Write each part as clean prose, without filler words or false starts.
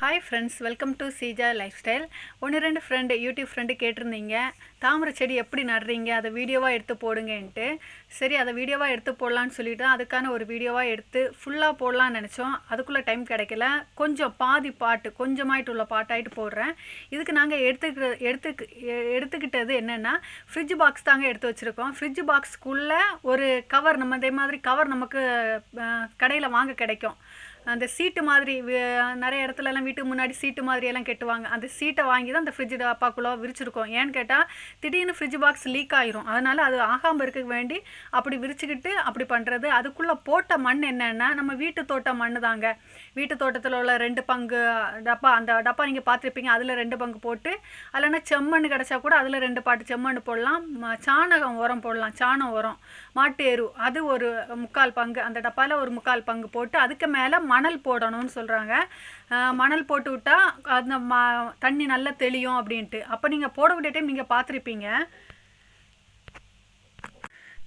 Hi friends, welcome to Seeja life style. ஒன்று ரெண்டு friend YouTube friend கேட்டிருந்தீங்க, தாமரை செடி எப்படி நடுறீங்க, அதை வீடியோவாக எடுத்து போடுங்கன்ட்டு. சரி, அதை வீடியோவாக எடுத்து போடலான்னு சொல்லிவிட்டு அதுக்கான ஒரு வீடியோவாக எடுத்து ஃபுல்லாக போடலான்னு நினச்சோம். அதுக்குள்ளே டைம் கிடைக்கல. கொஞ்சம் பாதி பாட்டு கொஞ்சமாயிட்டு உள்ள பாட்டாயிட்டு போடுறேன். இதுக்கு நாங்கள் எடுத்துக்கிட்டது என்னென்னா, ஃப்ரிட்ஜ் பாக்ஸ் தாங்க எடுத்து வச்சுருக்கோம். ஃப்ரிட்ஜ் பாக்ஸ்க்குள்ளே ஒரு கவர், நம்ம இதே மாதிரி கவர் நமக்கு கடையில் வாங்க கிடைக்கும். அந்த சீட்டு மாதிரி நிறைய இடத்துலலாம் வீட்டுக்கு முன்னாடி சீட்டு மாதிரியெல்லாம் கெட்டுவாங்க. அந்த சீட்டை வாங்கி தான் அந்த ஃப்ரிட்ஜ் டப்பாக்குள்ளே விரிச்சிருக்கோம். ஏன்னு கேட்டால் திடீர்னு ஃப்ரிட்ஜ் பாக்ஸ் லீக் ஆயிரும். அதனால் அது ஆகாமல் இருக்க வேண்டி அப்படி விரிச்சுக்கிட்டு அப்படி பண்ணுறது. அதுக்குள்ளே போட்ட மண் என்னென்னா, நம்ம வீட்டு தோட்ட மண் தாங்க. வீட்டு தோட்டத்தில் உள்ள 2 பங்கு டப்பா, அந்த டப்பா நீங்கள் பார்த்துருப்பீங்க, அதில் 2 பங்கு போட்டு, இல்லைன்னா செம்மண் கிடச்சா கூட அதில் 2 பாட்டு செம்மண் போடலாம். சாணகம் உரம் போடலாம், சாணம் உரம், மாட்டு எரு அது ஒரு 3/4 பங்கு, அந்த டப்பாவில் ஒரு 3/4 பங்கு போட்டு அதுக்கு மேலே மணல் போடணும்னு சொல்கிறாங்க. மணல் போட்டு விட்டால் அந்த தண்ணி நல்லா தெளியும் அப்படின்ட்டு. அப்போ நீங்கள் போடக்கூடிய டைம் நீங்கள் பார்த்துருப்பீங்க,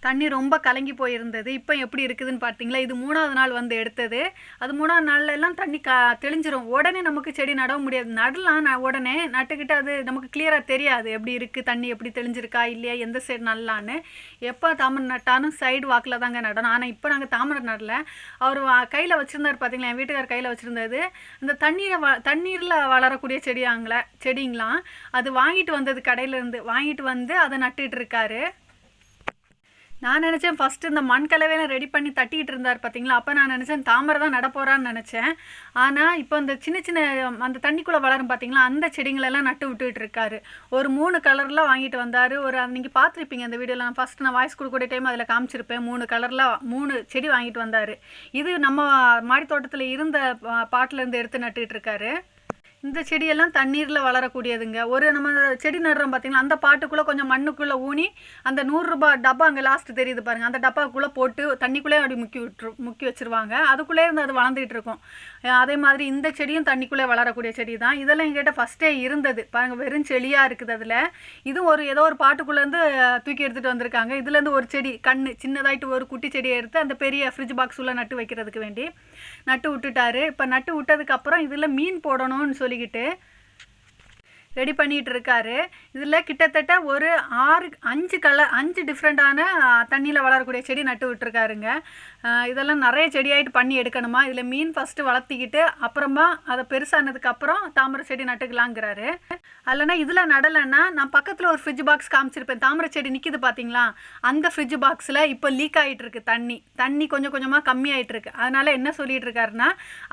தண்ணி ரொம்ப கலங்கி போயிருந்தது. இப்போ எப்படி இருக்குதுன்னு பார்த்தீங்களா? இது 3ஆவது நாள் வந்து எடுத்தது. அது 3ஆவது நாளில் எல்லாம் தண்ணி தெளிஞ்சிரும். உடனே நமக்கு செடி நடவும் முடியாது. நடலாம், உடனே நட்டுக்கிட்டு அது நமக்கு கிளியராக தெரியாது எப்படி இருக்குது, தண்ணி எப்படி தெளிஞ்சிருக்கா இல்லையா, எந்த சைடு நடலான்னு. எப்போ தாமரை நட்டாலும் சைடு வாக்கில் தாங்க நடணும். ஆனால் இப்போ நாங்கள் தாமரை நடல. அவர் கையில் வச்சுருந்தார் பார்த்தீங்களா, என் வீட்டுக்கார் கையில் வச்சுருந்தது இந்த தண்ணீரில் வளரக்கூடிய செடிங்களாம். அது வாங்கிட்டு வந்தது, கடையிலேருந்து வாங்கிட்டு வந்து அதை நட்டுட்டு இருக்காரு. நான் நினச்சேன் ஃபஸ்ட்டு இந்த மண் கலவையெல்லாம் ரெடி பண்ணி தட்டிக்கிட்டு இருந்தார் பார்த்தீங்களா, அப்போ நான் நினச்சேன் தாமரை தான் நடப்போகிறான்னு நினச்சேன். ஆனால் இப்போ இந்த சின்ன சின்ன அந்த தண்ணிக்குள்ளே வளரும் பார்த்தீங்களா, அந்த செடிங்களெல்லாம் நட்டு விட்டுக்கிட்டு இருக்காரு. ஒரு 3 கலரில் வாங்கிட்டு வந்தார். நீங்கள் பார்த்துருப்பீங்க அந்த வீடியோவில். நான் ஃபஸ்ட்டு நான் வாய்ஸ் கொடுக்கக்கூடிய டைம் அதில் காமிச்சிருப்பேன். 3 கலரில் 3 செடி வாங்கிட்டு வந்தார். இது நம்ம மாடி தோட்டத்தில் இருந்த பாட்டிலேருந்து எடுத்து நட்டுக்கிட்டு இருக்காரு. இந்த செடியெல்லாம் தண்ணீரில் வளரக்கூடியதுங்க. ஒரு நம்ம செடி நடுறோம் பார்த்தீங்களா, அந்த பாட்டுக்குள்ளே கொஞ்சம் மண்ணுக்குள்ளே ஊனி அந்த 100 ரூபாய் டப்பா அங்கே லாஸ்ட்டு தெரியுது பாருங்கள், அந்த டப்பாக்குள்ளே போட்டு தண்ணிக்குள்ளே அப்படி முக்கி வச்சுருவாங்க. அதுக்குள்ளே இருந்து அது வளர்ந்துக்கிட்டு இருக்கும். அதே மாதிரி இந்த செடியும் தண்ணிக்குள்ளே வளரக்கூடிய செடி தான். இதெல்லாம் எங்கிட்ட ஃபஸ்ட்டே இருந்தது பாருங்கள், வெறும் செடியாக இருக்குது. அதில் இதுவும் ஏதோ ஒரு பாட்டுக்குள்ளேருந்து தூக்கி எடுத்துகிட்டு வந்திருக்காங்க. இதுலேருந்து ஒரு செடி சின்னதாயிட்டு ஒரு குட்டி செடியை எடுத்து அந்த பெரிய ஃப்ரிட்ஜ் பாக்ஸ் உள்ள நட்டு வைக்கிறதுக்கு வேண்டி நட்டு விட்டுட்டாரு. இப்போ நட்டு விட்டதுக்கப்புறம் இதில் மீன் போடணும்னு சொல்லிக்கிட்டு ரெடி பண்ணிகிட்டு இருக்காரு. இதில் கிட்டத்தட்ட ஒரு 5 டிஃப்ரெண்ட்டான தண்ணியில் வளரக்கூடிய செடி நட்டு விட்டுருக்காருங்க. இதெல்லாம் நிறைய செடியாயிட்டு பண்ணி எடுக்கணுமா. இதில் மீன் ஃபஸ்ட்டு வளர்த்திக்கிட்டு அப்புறமா அதை பெருசானதுக்கப்புறம் தாமரை செடி நட்டுக்கலாங்கிறாரு. இல்லைனா இதில் நடலைன்னா நான் பக்கத்தில் ஒரு ஃப்ரிட்ஜ் பாக்ஸ் காமிச்சிருப்பேன், தாமரை செடி நிற்கிது பார்த்தீங்களா, அந்த ஃப்ரிட்ஜ் பாக்ஸில் இப்போ லீக் ஆகிட்டு இருக்கு. தண்ணி கொஞ்சம் கொஞ்சமாக கம்மியாகிட்டு இருக்கு. அதனால் என்ன சொல்லிகிட்டு இருக்காருன்னா,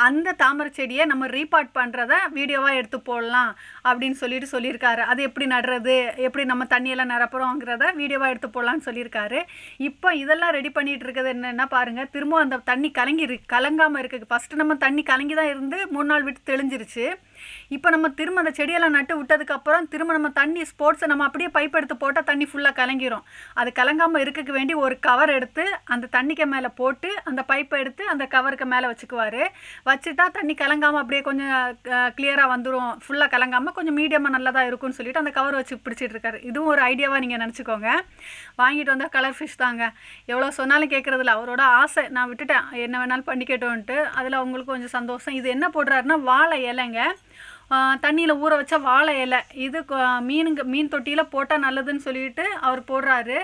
அந்த தாமரை செடியை நம்ம ரீபார்ட் பண்ணுறத வீடியோவாக எடுத்து போடலாம் அப்படின்னு சொல்லியிருக்காரு. அது எப்படி நடுறது, எப்படி நம்ம தண்ணியெல்லாம் நிரப்புறோங்கிறத வீடியோவாக எடுத்து போடலான்னு சொல்லியிருக்காரு. இப்போ இதெல்லாம் ரெடி பண்ணிகிட்டு இருக்கிறது என்னென்னா பாருங்கள், திரும்ப அந்த தண்ணி கலங்காமல் இருக்குது. ஃபஸ்ட்டு நம்ம தண்ணி கலங்கி தான் இருந்து 3 நாள் விட்டு தெளிஞ்சிருச்சு. இப்போ நம்ம திரும்ப அந்த செடியெல்லாம் நட்டு விட்டதுக்கப்புறம் திரும்ப நம்ம தண்ணி ஸ்போர்ட்ஸை நம்ம அப்படியே பைப் எடுத்து போட்டால் தண்ணி ஃபுல்லாக கலங்கிரும். அது கலங்காமல் இருக்க வேண்டி ஒரு கவர் எடுத்து அந்த தண்ணிக்கு மேலே போட்டு அந்த பைப்பை எடுத்து அந்த கவருக்கு மேலே வச்சுக்குவார். வச்சுட்டா தண்ணி கலங்காமல் அப்படியே கொஞ்சம் கிளியராக வந்துடும். ஃபுல்லாக கலங்காமல் கொஞ்சம் மீடியமாக நல்லதாக இருக்கும்னு சொல்லிட்டு அந்த கவர் வச்சு பிடிச்சிட்டு இருக்காரு. இதுவும் ஒரு ஐடியாவாக நீங்கள் நினச்சிக்கோங்க. வாங்கிட்டு வந்தால் கலர் ஃபிஷ் தாங்க. எவ்வளோ சொன்னாலும் கேட்குறதில்ல. அவரோட ஆசை, நான் விட்டுட்டேன் என்ன வேணாலும் பண்ணிக்கட்டோன்ட்டு. அதில் அவங்களுக்கு கொஞ்சம் சந்தோஷம். இது என்ன போடுறாருன்னா, வாழை இலைங்க, தண்ணியில் ஊற வச்ச வாழை இலை. இது மீன் தொட்டியில் போட்டால் நல்லதுன்னு சொல்லிட்டு அவர் போடுறாரு.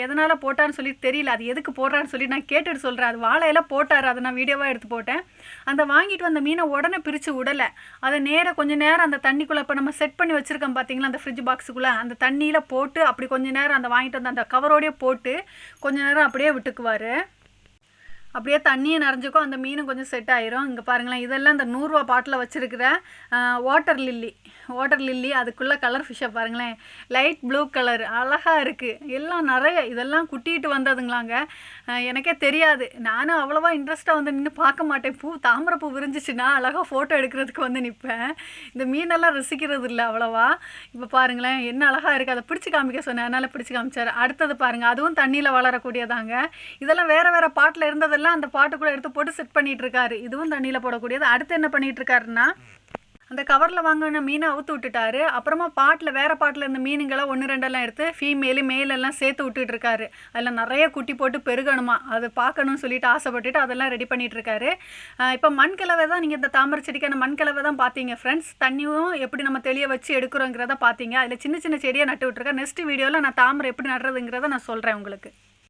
எதனால் போட்டார்னு சொல்லிட்டு தெரியல, அது எதுக்கு போடுறாருன்னு சொல்லி நான் கேட்டுட்டு சொல்கிறேன். அது வாழை இலை போட்டார், அதை நான் வீடியோவாக எடுத்து போட்டேன். அந்த வாங்கிட்டு வந்த மீனை உடனே பிரித்து விடலை. அதை கொஞ்சம் நேரம் அந்த தண்ணிக்குள்ளே இப்போ நம்ம செட் பண்ணி வச்சுருக்கோம் பார்த்தீங்களா, அந்த ஃப்ரிட்ஜ் பாக்ஸுக்குள்ளே அந்த தண்ணியில் போட்டு அப்படி கொஞ்சம் நேரம் அந்த வாங்கிட்டு வந்த அந்த கவரோடையே போட்டு கொஞ்சம் நேரம் அப்படியே விட்டுக்குவார். அப்படியே தண்ணியும் நிறைஞ்சிக்கும், அந்த மீனும் கொஞ்சம் செட் ஆயிரும். இங்கே பாருங்களேன், இதெல்லாம் இந்த 100 ரூபா பாட்டில் வச்சுருக்கிற வாட்டர் லில்லி. அதுக்குள்ளே கலர் ஃபிஷ்ஷை பாருங்களேன், லைட் ப்ளூ கலர், அழகாக இருக்குது. எல்லாம் நிறைய இதெல்லாம் குட்டிகிட்டு வந்ததுங்களாங்க. எனக்கே தெரியாது. நானும் அவ்வளோவா இன்ட்ரெஸ்ட்டாக வந்து நின்று பார்க்க மாட்டேன். தாமரை பூ விரிஞ்சிச்சுன்னா அழகாக ஃபோட்டோ எடுக்கிறதுக்கு வந்து நிற்பேன். இந்த மீனெல்லாம் ரசிக்கிறது இல்லை அவ்வளோவா. இப்போ பாருங்களேன் என்ன அழகாக இருக்குது. அதை பிடிச்சி காமிக்க சொன்னேன், அதனால் பிடிச்சி காமிச்சார். அடுத்தது பாருங்கள், அதுவும் தண்ணியில் வளரக்கூடியதாங்க. இதெல்லாம் வேறு பாட்டில் இருந்ததெல்லாம் அந்த பாட்டுக்குள்ளே எடுத்து போட்டு செட் பண்ணிகிட்டு இருக்காரு. இதுவும் தண்ணியில் போடக்கூடியது. அடுத்து என்ன பண்ணிகிட்டு இருக்காருன்னா, அந்த கவரில் வாங்கின மீனை அவுத்து விட்டுட்டாரு. அப்புறமா வேறு பாட்டில் இருந்த மீனுங்களை 1, 2 எடுத்து ஃபீமேலு மேலெல்லாம் சேர்த்து விட்டுட்ருக்காரு. அதில் நிறைய குட்டி போட்டு பெருகணுமா, அதை பார்க்கணும்னு சொல்லிட்டு ஆசைப்பட்டுட்டு அதெல்லாம் ரெடி பண்ணிகிட்ருக்காரு. இப்போ மண்கலவை தான் நீங்கள் இந்த தாமரை செடிக்கான மண்கலவை தான் பார்த்தீங்க ஃப்ரெண்ட்ஸ். தண்ணியும் எப்படி நம்ம தெளிய வச்சு எடுக்கிறோங்கிறத பார்த்தீங்க. அதில் சின்ன சின்ன செடியாக நட்டு விட்ருக்கேன். நெக்ஸ்ட் வீடியோவில் நான் தாமரை எப்படி நடுறதுங்கிறத நான் சொல்கிறேன் உங்களுக்கு.